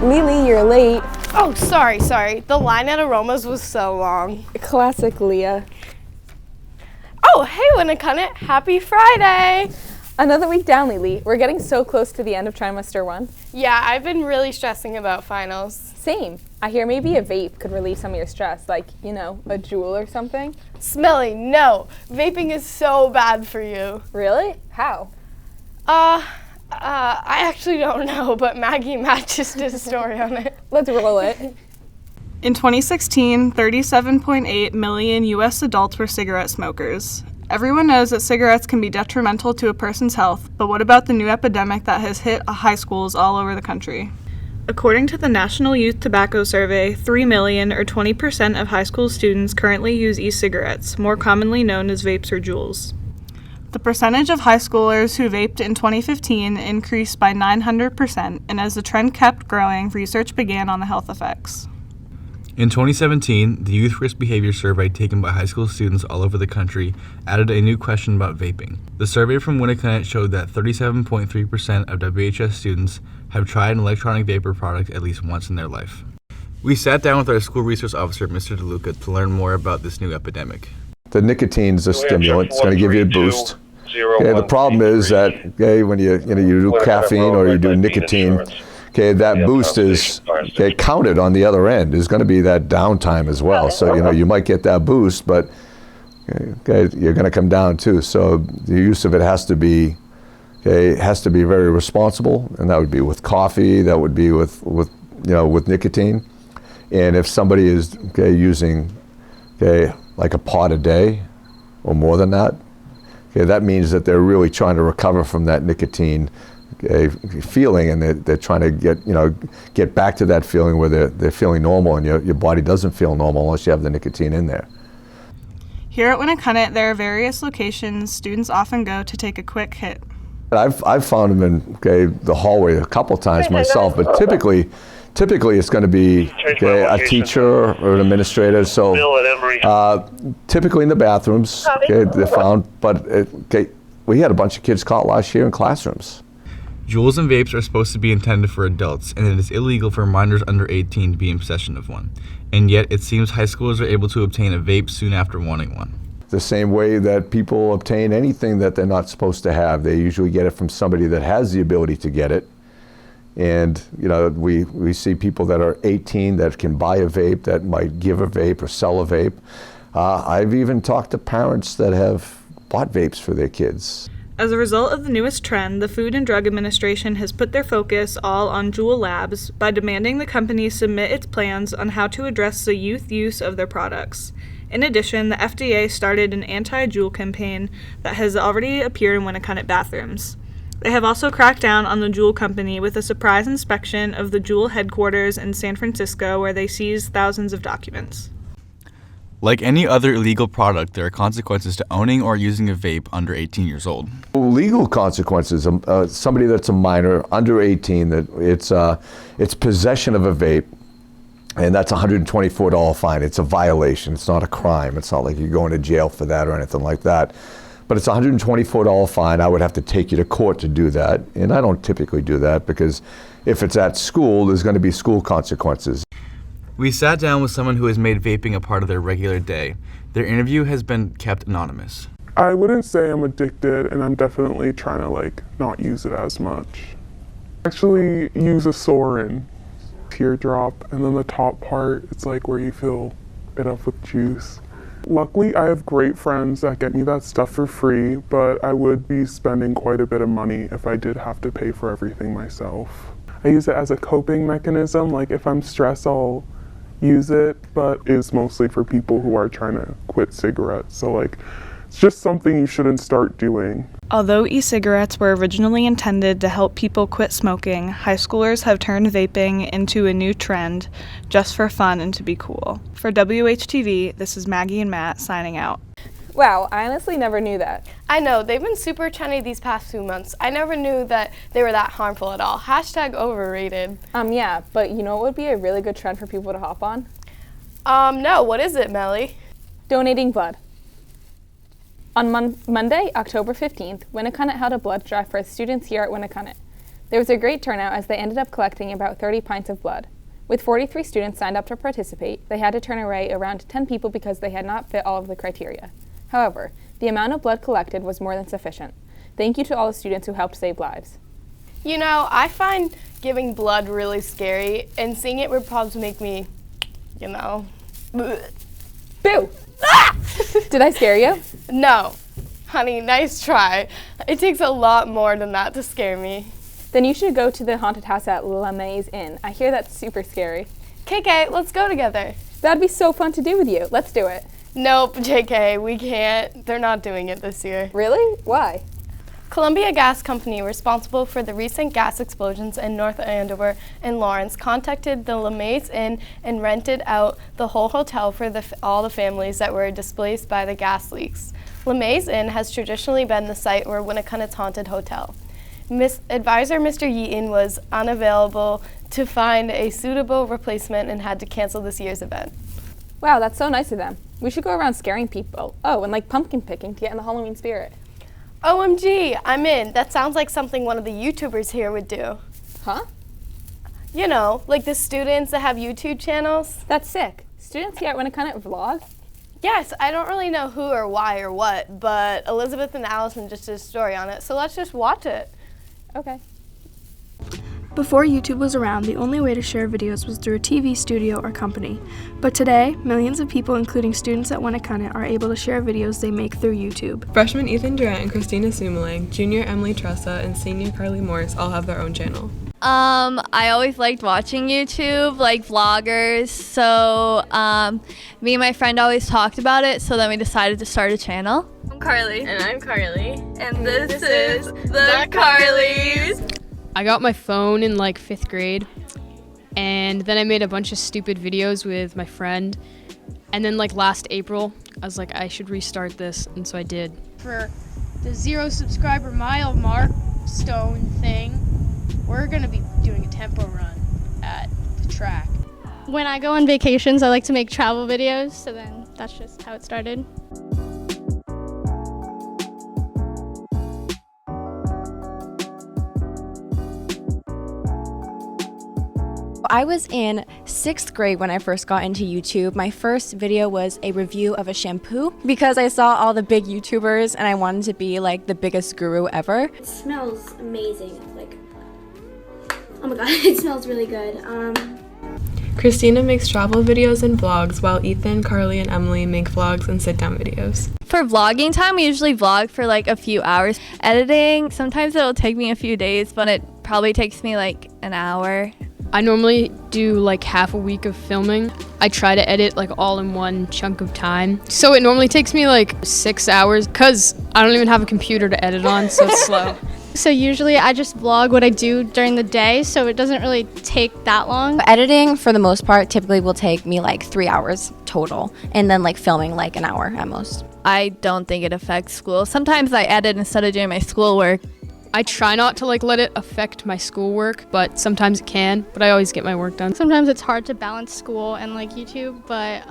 Lily, you're late. Oh, sorry. The line at Aromas was so long. Classic Leah. Oh, hey, Winnicott, happy Friday! Another week down, Lily. We're getting so close to the end of trimester 1. Yeah, I've been really stressing about finals. Same. I hear maybe a vape could relieve some of your stress, like, you know, a Juul or something. Smelly, no. Vaping is so bad for you. Really? How? I actually don't know, but Maggie and Matt just did a story on it. Let's roll it. In 2016, 37.8 million U.S. adults were cigarette smokers. Everyone knows that cigarettes can be detrimental to a person's health, but what about the new epidemic that has hit high schools all over the country? According to the National Youth Tobacco Survey, 3 million, or 20% of high school students currently use e-cigarettes, more commonly known as vapes or Juuls. The percentage of high schoolers who vaped in 2015 increased by 900%, and as the trend kept growing, research began on the health effects. In 2017, the Youth Risk Behavior Survey taken by high school students all over the country added a new question about vaping. The survey from Winnicott showed that 37.3% of WHS students have tried an electronic vapor product at least once in their life. We sat down with our school resource officer, Mr. DeLuca, to learn more about this new epidemic. The nicotine's a stimulant. It's going to give you a boost. Okay, the problem is that when you do caffeine or you do nicotine, that boost is counted on the other end. There's going to be that downtime as well. So you might get that boost, but you're going to come down too. So the use of it has to be very responsible, and that would be with coffee. That would be with nicotine. And if somebody is using like a pot a day or more than that, that means that they're really trying to recover from that nicotine feeling, and they're trying to get back to that feeling where they're feeling normal, and your body doesn't feel normal unless you have the nicotine in there. Here at Winnicott, there are various locations students often go to take a quick hit. I've found them in the hallway a couple times myself, but typically it's going to be a teacher or an administrator. So typically in the bathrooms, they're found. But we had a bunch of kids caught last year in classrooms. Juuls and vapes are supposed to be intended for adults, and it is illegal for minors under 18 to be in possession of one. And yet it seems high schoolers are able to obtain a vape soon after wanting one. The same way that people obtain anything that they're not supposed to have. They usually get it from somebody that has the ability to get it. And we see people that are 18 that can buy a vape, that might give a vape or sell a vape. I've even talked to parents that have bought vapes for their kids. As a result of the newest trend, the Food and Drug Administration has put their focus all on Juul labs by demanding the company submit its plans on how to address the youth use of their products. In addition, the FDA started an anti-Juul campaign that has already appeared in Winnicott bathrooms. They have also cracked down on the Juul company with a surprise inspection of the Juul headquarters in San Francisco, where they seized thousands of documents. Like any other illegal product, there are consequences to owning or using a vape under 18 years old. Legal consequences, somebody that's a minor, under 18, that it's possession of a vape, and that's a $124 fine. It's a violation. It's not a crime. It's not like you're going to jail for that or anything like that. But it's a $124 fine. I would have to take you to court to do that, and I don't typically do that because if it's at school, there's going to be school consequences. We sat down with someone who has made vaping a part of their regular day. Their interview has been kept anonymous. I wouldn't say I'm addicted, and I'm definitely trying to not use it as much. I actually use a Sorin teardrop, and then the top part, it's where you fill it up with juice. Luckily, I have great friends that get me that stuff for free, but I would be spending quite a bit of money if I did have to pay for everything myself. I use it as a coping mechanism. If I'm stressed, I'll use it, but it's mostly for people who are trying to quit cigarettes. So it's just something you shouldn't start doing. Although e-cigarettes were originally intended to help people quit smoking, high schoolers have turned vaping into a new trend just for fun and to be cool. For WHTV, this is Maggie and Matt signing out. Wow, I honestly never knew that. I know, they've been super trendy these past few months. I never knew that they were that harmful at all. #overrated. Yeah, but you know what would be a really good trend for people to hop on? No, what is it, Melly? Donating blood. On Monday, October 15th, Winnicott held a blood drive for students here at Winnicott. There was a great turnout as they ended up collecting about 30 pints of blood. With 43 students signed up to participate, they had to turn away around 10 people because they had not fit all of the criteria. However, the amount of blood collected was more than sufficient. Thank you to all the students who helped save lives. You know, I find giving blood really scary, and seeing it would probably make me, Boo! Ah! Did I scare you? No. Honey, nice try. It takes a lot more than that to scare me. Then you should go to the haunted house at LeMay's Inn. I hear that's super scary. KK, let's go together. That'd be so fun to do with you. Let's do it. Nope, JK, we can't. They're not doing it this year. Really? Why? Columbia Gas Company, responsible for the recent gas explosions in North Andover and Lawrence, contacted the LeMay's Inn and rented out the whole hotel for all the families that were displaced by the gas leaks. LeMay's Inn has traditionally been the site where Winnicunnet's haunted hotel. Advisor Mr. Yeaton was unavailable to find a suitable replacement and had to cancel this year's event. Wow, that's so nice of them. We should go around scaring people. Oh, and like pumpkin picking to get in the Halloween spirit. OMG, I'm in. That sounds like something one of the YouTubers here would do. Huh? You know, like the students that have YouTube channels. That's sick. Students here at Winnicunnett vlog? Yes, I don't really know who or why or what, but Elizabeth and Allison just did a story on it, so let's just watch it. Okay. Before YouTube was around, the only way to share videos was through a TV studio or company. But today, millions of people, including students at Winnicunnett, are able to share videos they make through YouTube. Freshman Ethan Durant and Christina Sumalang, junior Emily Tressa, and senior Carly Morris all have their own channel. I always liked watching YouTube, like vloggers, so me and my friend always talked about it, so then we decided to start a channel. I'm Carly. And I'm Carly. And this is The Carlys. I got my phone in like 5th grade, and then I made a bunch of stupid videos with my friend, and then like last April, I was like, I should restart this, and so I did. For the 0 subscriber milestone thing, we're gonna be doing a tempo run at the track. When I go on vacations, I like to make travel videos, so then that's just how it started. I was in 6th grade when I first got into YouTube. My first video was a review of a shampoo because I saw all the big YouTubers and I wanted to be like the biggest guru ever. It smells amazing. Like, oh my god, it smells really good. Christina makes travel videos and vlogs, while Ethan, Carly, and Emily make vlogs and sit-down videos. For vlogging time, we usually vlog for like a few hours. Editing, sometimes it'll take me a few days, but it probably takes me like an hour. I normally do like half a week of filming. I try to edit like all in one chunk of time. So it normally takes me like 6 hours because I don't even have a computer to edit on, so it's slow. So usually I just vlog what I do during the day, so it doesn't really take that long. Editing, for the most part, typically will take me like 3 hours total, and then like filming like an hour at most. I don't think it affects school. Sometimes I edit instead of doing my schoolwork. I try not to like let it affect my schoolwork, but sometimes it can, but I always get my work done. Sometimes it's hard to balance school and like YouTube, but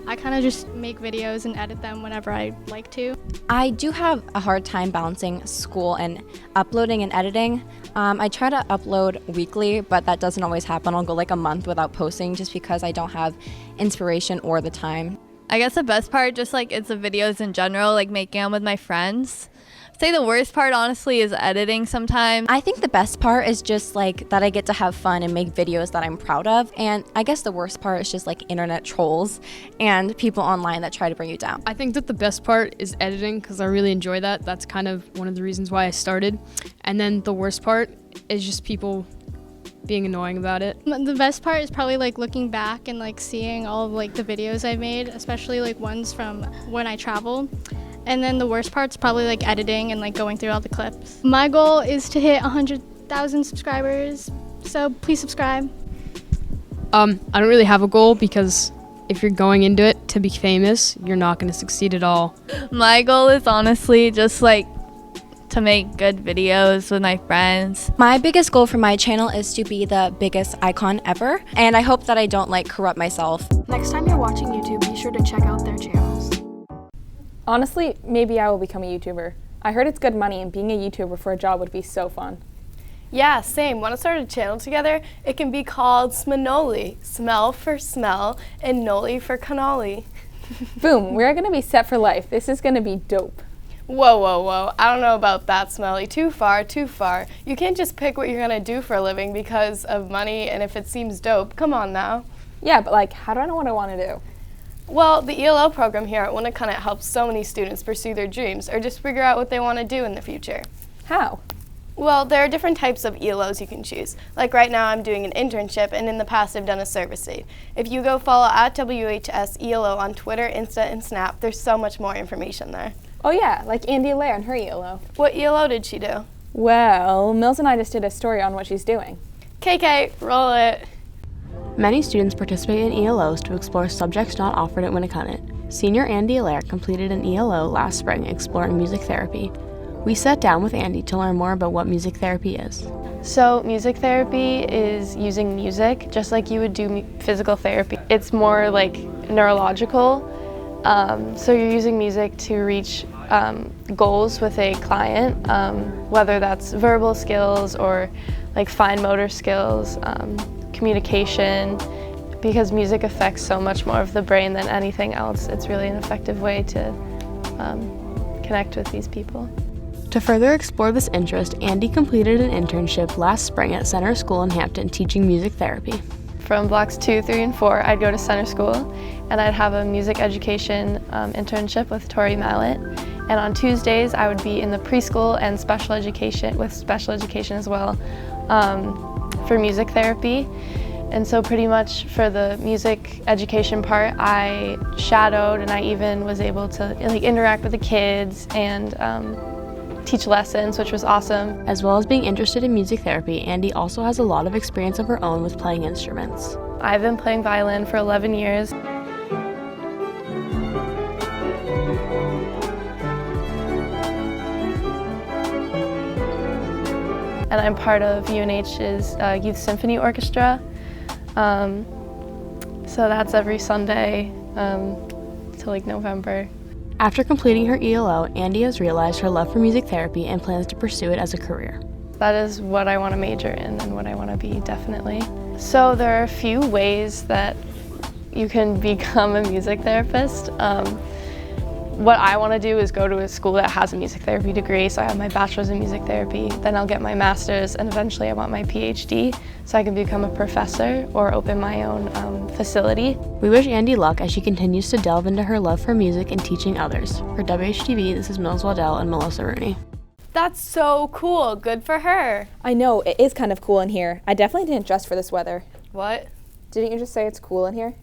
I kind of just make videos and edit them whenever I like to. I do have a hard time balancing school and uploading and editing. I try to upload weekly, but that doesn't always happen. I'll go like a month without posting just because I don't have inspiration or the time. I guess the best part, just like it's the videos in general, like making them with my friends. I'd say the worst part, honestly, is editing sometimes. I think the best part is just like that I get to have fun and make videos that I'm proud of. And I guess the worst part is just like internet trolls and people online that try to bring you down. I think that the best part is editing because I really enjoy that. That's kind of one of the reasons why I started. And then the worst part is just people being annoying about it. The best part is probably like looking back and like seeing all of like the videos I've made, especially like ones from when I travel. And then the worst part's probably like editing and like going through all the clips. My goal is to hit 100,000 subscribers, so please subscribe. I don't really have a goal because if you're going into it to be famous, you're not going to succeed at all. My goal is honestly just like to make good videos with my friends. My biggest goal for my channel is to be the biggest icon ever, and I hope that I don't like corrupt myself. Next time you're watching YouTube, be sure to check out their channels. Honestly, maybe I will become a YouTuber. I heard it's good money and being a YouTuber for a job would be so fun. Yeah, same. Want to start a channel together? It can be called Smanoli. Smell for smell and noli for cannoli. Boom, we're gonna be set for life. This is gonna be dope. Whoa, whoa, whoa. I don't know about that, Smelly. Too far, too far. You can't just pick what you're gonna do for a living because of money and if it seems dope. Come on now. Yeah, but like, how do I know what I want to do? Well, the ELO program here at Winnicott helps so many students pursue their dreams or just figure out what they want to do in the future. How? Well, there are different types of ELOs you can choose. Like right now I'm doing an internship, and in the past I've done a service aid. If you go follow at WHS ELO on Twitter, Insta, and Snap, there's so much more information there. Oh yeah, like Andy Allaire and her ELO. What ELO did she do? Well, Mills and I just did a story on what she's doing. KK, roll it. Many students participate in ELOs to explore subjects not offered at Winnicott. Senior Andy Allaire completed an ELO last spring exploring music therapy. We sat down with Andy to learn more about what music therapy is. So music therapy is using music just like you would do physical therapy. It's more like neurological. So you're using music to reach goals with a client, whether that's verbal skills or like fine motor skills, communication, because music affects so much more of the brain than anything else. It's really an effective way to connect with these people. To further explore this interest, Andy completed an internship last spring at Center School in Hampton teaching music therapy. From blocks 2, 3, and 4, I'd go to Center School and I'd have a music education internship with Tori Mallet. And on Tuesdays, I would be in the preschool and special education, with special education as well, for music therapy. And so pretty much for the music education part, I shadowed and I even was able to like interact with the kids and teach lessons, which was awesome. As well as being interested in music therapy, Andy also has a lot of experience of her own with playing instruments. I've been playing violin for 11 years. And I'm part of UNH's Youth Symphony Orchestra. So that's every Sunday till like November. After completing her ELO, Andy has realized her love for music therapy and plans to pursue it as a career. That is what I want to major in and what I want to be, definitely. So there are a few ways that you can become a music therapist. What I want to do is go to a school that has a music therapy degree, so I have my bachelor's in music therapy, then I'll get my master's, and eventually I want my PhD so I can become a professor or open my own facility. We wish Andy luck as she continues to delve into her love for music and teaching others. For WHTV, this is Mills Waddell and Melissa Rooney. That's so cool. Good for her. I know, it is kind of cool in here. I definitely didn't dress for this weather. What? Didn't you just say it's cool in here?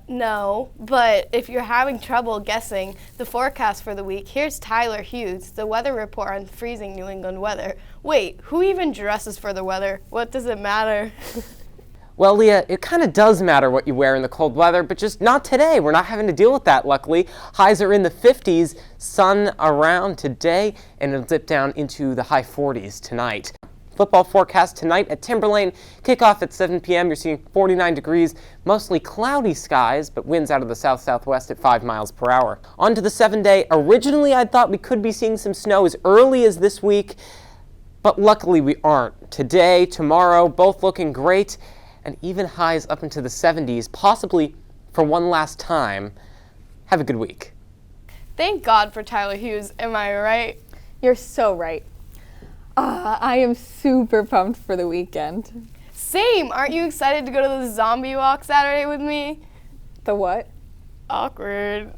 No, but if you're having trouble guessing the forecast for the week, here's Tyler Hughes, the weather report on freezing New England weather. Wait, who even dresses for the weather? What does it matter? Well, Leah, it kind of does matter what you wear in the cold weather, but just not today. We're not having to deal with that, luckily. Highs are in the 50s, sun around today, and it'll dip down into the high 40s tonight. Football forecast tonight at Timberlane. Kickoff at 7 p.m. You're seeing 49 degrees, mostly cloudy skies, but winds out of the south-southwest at 5 miles per hour. On to the 7-day. Originally, I thought we could be seeing some snow as early as this week, but luckily we aren't. Today, tomorrow, both looking great, and even highs up into the 70s, possibly for one last time. Have a good week. Thank God for Tyler Hughes, am I right? You're so right. I am super pumped for the weekend. Same! Aren't you excited to go to the zombie walk Saturday with me? The what? Awkward.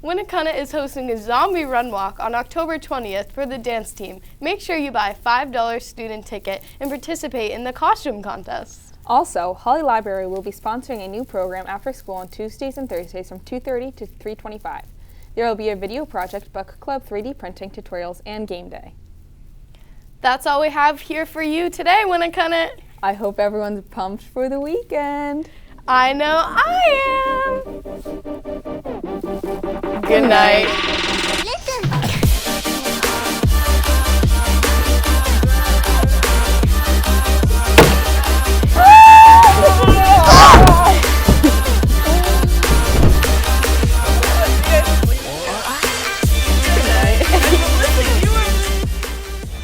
Winnicott is hosting a zombie run walk on October 20th for the dance team. Make sure you buy a $5 student ticket and participate in the costume contest. Also, Holly Library will be sponsoring a new program after school on Tuesdays and Thursdays from 2:30 to 3:25. There will be a video project, book club, 3D printing tutorials, and game day. That's all we have here for you today, Winnicott. I hope everyone's pumped for the weekend. I know I am. Good night.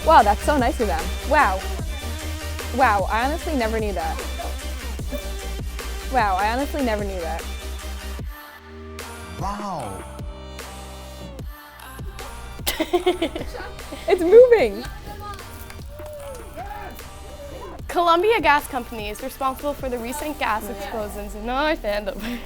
Wow, that's so How nice of them. Wow. Wow, I honestly never knew that. Wow, I honestly never knew that. Wow. It's moving. Columbia Gas Company is responsible for the recent gas explosions in North Andover.